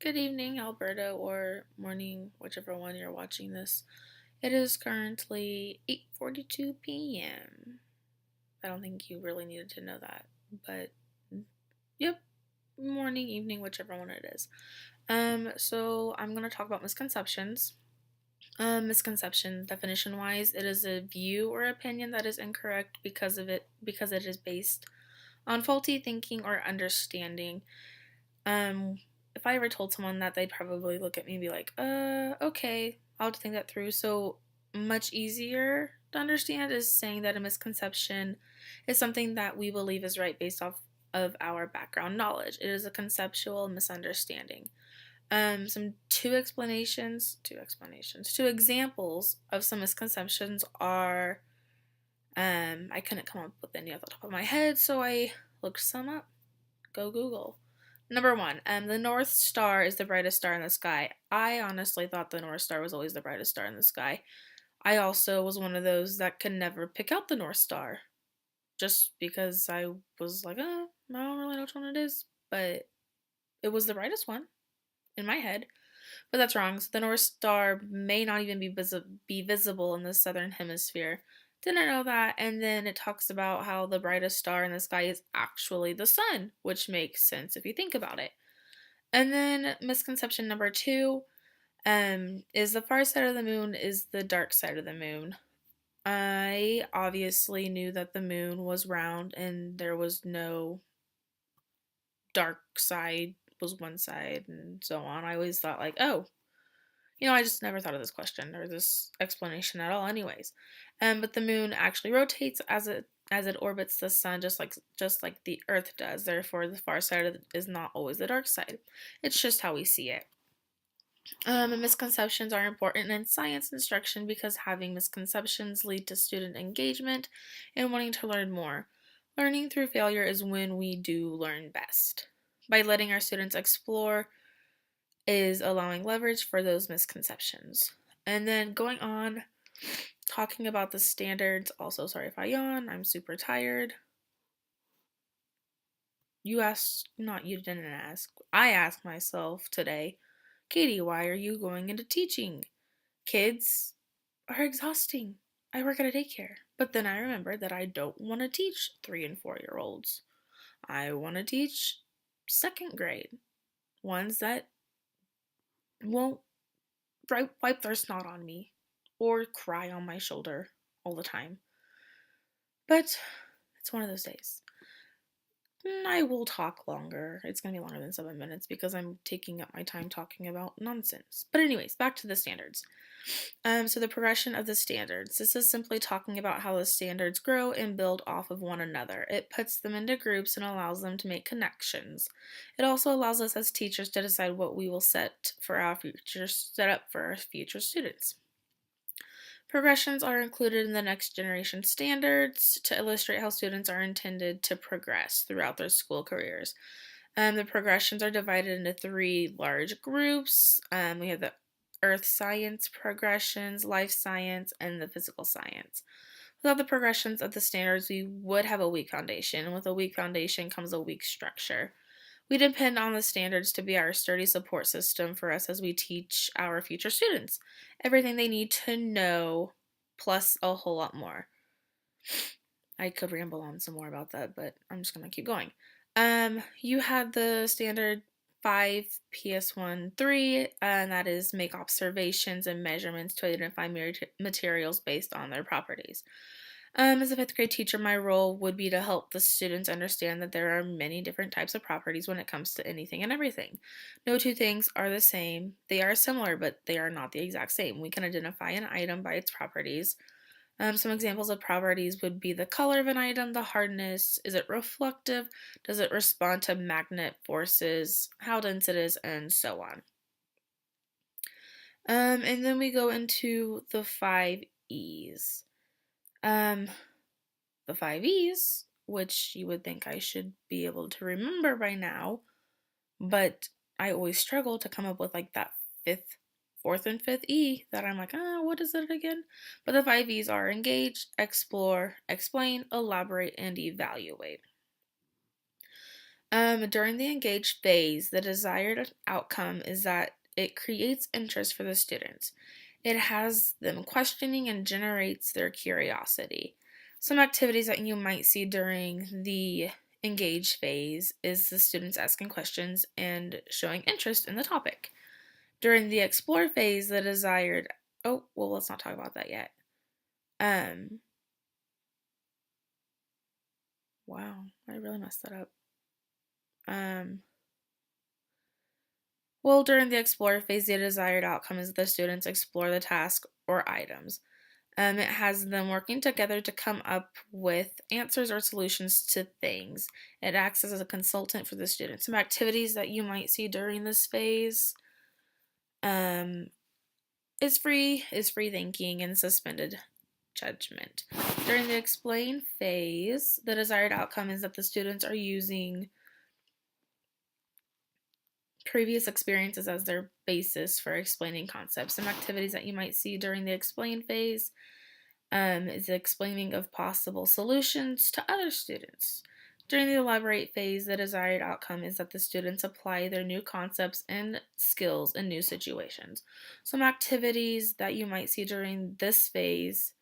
Good evening, Alberta, or morning, whichever one you're watching this. It is currently 8:42 p.m. I don't think you really needed to know that, but yep, morning, evening, whichever one it is. So I'm gonna talk about misconceptions. Misconception definition wise, it is a view or opinion that is incorrect because it is based on faulty thinking or understanding. Um, if I ever told someone that, they'd probably look at me and be like, okay, I'll have to think that through. So much easier to understand is saying that a misconception is something that we believe is right based off of our background knowledge. It is a conceptual misunderstanding. Two examples of some misconceptions are, I couldn't come up with any off the top of my head, so I looked some up. Go Google. Number one, the North Star is the brightest star in the sky. I honestly thought the North Star was always the brightest star in the sky. I also was one of those that could never pick out the North Star. Just because I was like, I don't really know which one it is. But it was the brightest one in my head. But that's wrong. So the North Star may not even be visible in the southern hemisphere. Didn't know that. And then it talks about how the brightest star in the sky is actually the sun, which makes sense if you think about it. And then misconception number two is the far side of the moon is the dark side of the moon. I obviously knew that the moon was round and there was no dark side was one side and so on. I always thought like, oh, I just never thought of this question or this explanation at all anyways. But the moon actually rotates as it orbits the sun just like the earth does. Therefore, the far side is not always the dark side. It's just how we see it. Misconceptions are important in science instruction because having misconceptions lead to student engagement and wanting to learn more. Learning through failure is when we do learn best. By letting our students explore is allowing leverage for those misconceptions. And then going on, talking about the standards. Also, sorry if I yawn, I'm super tired. You didn't ask. I asked myself today, Katie, why are you going into teaching? Kids are exhausting. I work at a daycare. But then I remembered that I don't want to teach 3 and 4 year olds. I want to teach second grade, ones that won't wipe their snot on me or cry on my shoulder all the time. But it's one of those days. I will talk longer. It's going to be longer than 7 minutes because I'm taking up my time talking about nonsense. But, anyways, back to the standards. So, the progression of the standards. This is simply talking about how the standards grow and build off of one another. It puts them into groups and allows them to make connections. It also allows us as teachers to decide what we will set up for our future students. Progressions are included in the next generation standards to illustrate how students are intended to progress throughout their school careers. The progressions are divided into 3 large groups. We have the earth science progressions, life science, and the physical science. Without the progressions of the standards, we would have a weak foundation, and with a weak foundation comes a weak structure. We depend on the standards to be our sturdy support system for us as we teach our future students everything they need to know, plus a whole lot more. I could ramble on some more about that, but I'm just going to keep going. You have the standard 5 PS1 3, and that is make observations and measurements to identify materials based on their properties. As a fifth grade teacher, my role would be to help the students understand that there are many different types of properties when it comes to anything and everything. No two things are the same. They are similar, but they are not the exact same. We can identify an item by its properties. Some examples of properties would be the color of an item, the hardness, is it reflective, does it respond to magnet forces, how dense it is, and so on. And then we go into the 5 E's. The 5 E's, which you would think I should be able to remember by now, but I always struggle to come up with like that fourth and fifth E that I'm like, what is it again? But the 5 E's are engage, explore, explain, elaborate, and evaluate. During the engaged phase, the desired outcome is that it creates interest for the students. It has them questioning and generates their curiosity. Some activities that you might see during the engage phase is the students asking questions and showing interest in the topic. During the explore phase, the desired oh, well, let's not talk about that yet. Wow, I really messed that up. Well, during the explore phase, the desired outcome is that the students explore the task or items. It has them working together to come up with answers or solutions to things. It acts as a consultant for the students. Some activities that you might see during this phase is free thinking and suspended judgment. During the explain phase, the desired outcome is that the students are using previous experiences as their basis for explaining concepts. Some activities that you might see during the explain phase is the explaining of possible solutions to other students. During the elaborate phase, the desired outcome is that the students apply their new concepts and skills in new situations. Some activities that you might see during this phase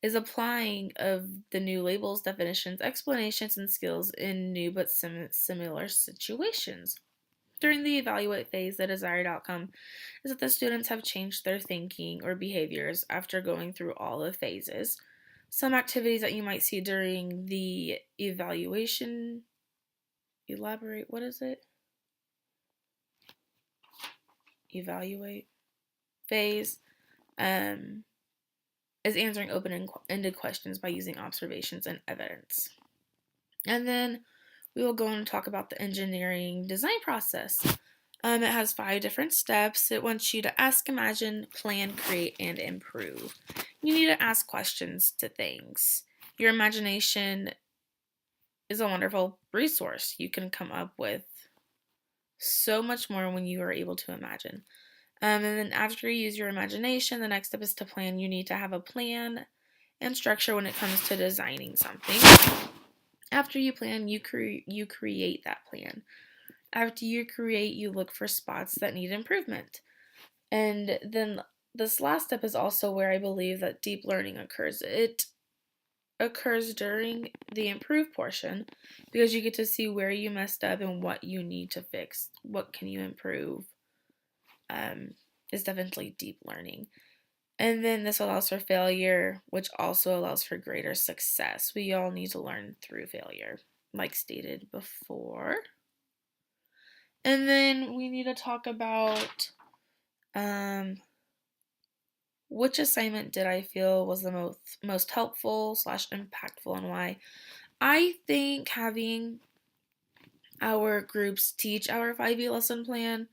is applying of the new labels, definitions, explanations, and skills in new but similar situations. During the evaluate phase, the desired outcome is that the students have changed their thinking or behaviors after going through all the phases. Some activities that you might see during the evaluation, elaborate, what is it? Evaluate phase is answering open-ended questions by using observations and evidence. And then we will go on and talk about the engineering design process. It has 5 different steps. It wants you to ask, imagine, plan, create, and improve. You need to ask questions to things. Your imagination is a wonderful resource. You can come up with so much more when you are able to imagine. And then after you use your imagination, the next step is to plan. You need to have a plan and structure when it comes to designing something. After you plan, you create that plan. After you create, you look for spots that need improvement. And then this last step is also where I believe that deep learning occurs. It occurs during the improve portion because you get to see where you messed up and what you need to fix. What can you improve? Is definitely deep learning. And then this allows for failure, which also allows for greater success. We all need to learn through failure, like stated before. And then we need to talk about which assignment did I feel was the most helpful / impactful and why. I think having our groups teach our 5E lesson plan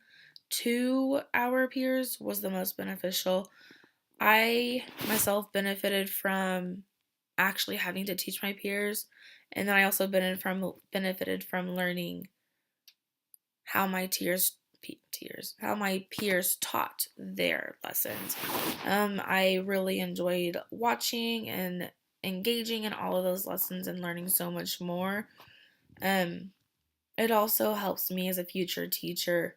to our peers was the most beneficial. I myself benefited from actually having to teach my peers, and then I also benefited from learning how my peers taught their lessons. I really enjoyed watching and engaging in all of those lessons and learning so much more. It also helps me as a future teacher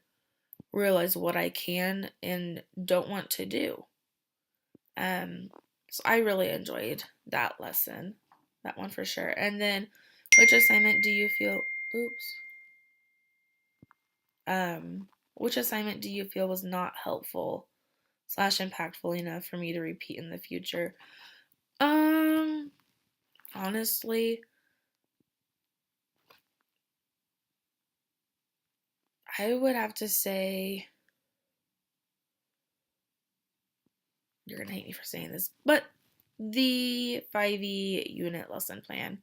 realize what I can and don't want to do. So I really enjoyed that lesson, that one for sure. And then, which assignment do you feel? Which assignment do you feel was not helpful / impactful enough for me to repeat in the future? Honestly, I would have to say, you're gonna hate me for saying this, but the 5E unit lesson plan.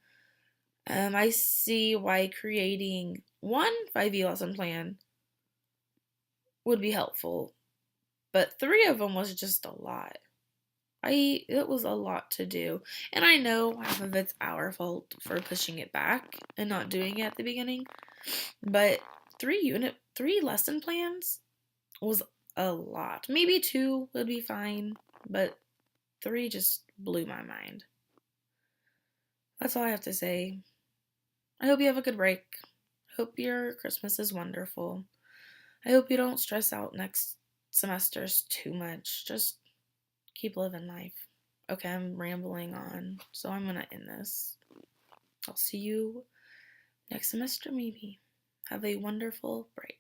I see why creating one 5E lesson plan would be helpful, but 3 of them was just a lot. It was a lot to do, and I know half of it's our fault for pushing it back and not doing it at the beginning, but 3 lesson plans was a lot. Maybe 2 would be fine, but 3 just blew my mind. That's all I have to say. I hope you have a good break. hope your Christmas is wonderful. I hope you don't stress out next semesters too much. Just keep living life. Okay, I'm rambling on, so I'm gonna end this. I'll see you next semester, maybe. Have a wonderful break.